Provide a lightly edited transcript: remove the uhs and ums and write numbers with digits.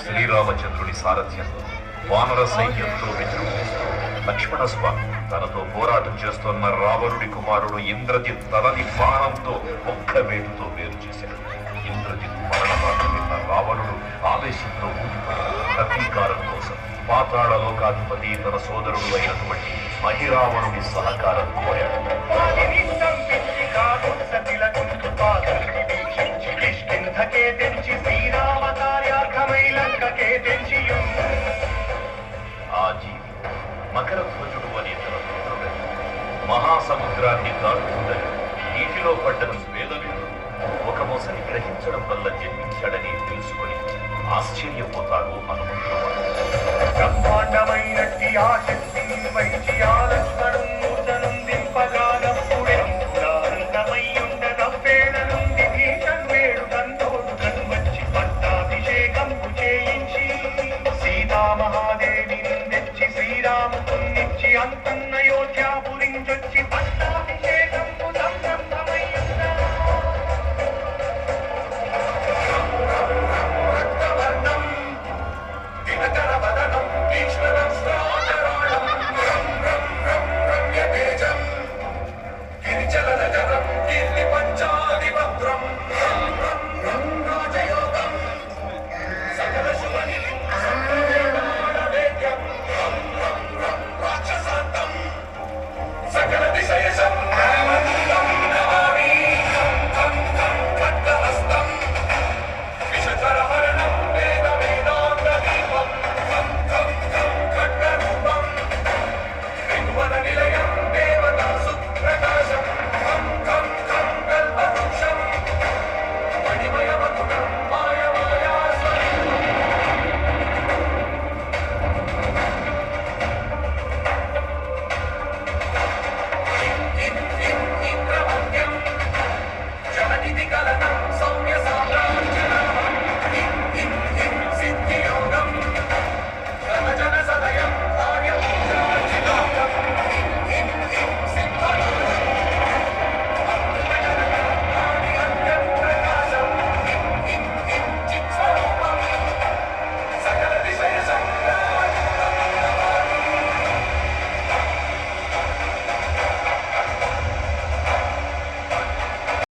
శ్రీరామచంద్రుడి సారథ్యంలో వానర సైన్యంతో విజృంభిస్తూ లక్ష్మణ స్వామి తనతో పోరాటం చేస్తున్న రావణుడి కుమారుడు ఇంద్రజిత్ తలని బాణంతో ఒక్క వేటుతో వేరు చేశాడు. ఇంద్రజిత్ మరణమాట విన్న రావణుడు ఆవేశంతో ఊగిపోయాడు. ప్రతీకారం కోసం పాతాళ లోకాధిపతి తన సోదరుడు అయినటువంటి మహిరావణుడి సహకారం కోరాడు. ఆ జీవి మకర ధ్వజుడు అనే తన పుత్రుడు మహాసముద్రాన్ని దాటుతుందని నీటిలో పడ్డను వేదవిడు ఒక మొసలి గ్రహించడం వల్ల జన్మించాడని తెలుసుకొని ఆశ్చర్యపోతాడు హనుమంతుడు. బ్రహ్మాండమైనట్టి ఆ శక్తిని వైద్యాల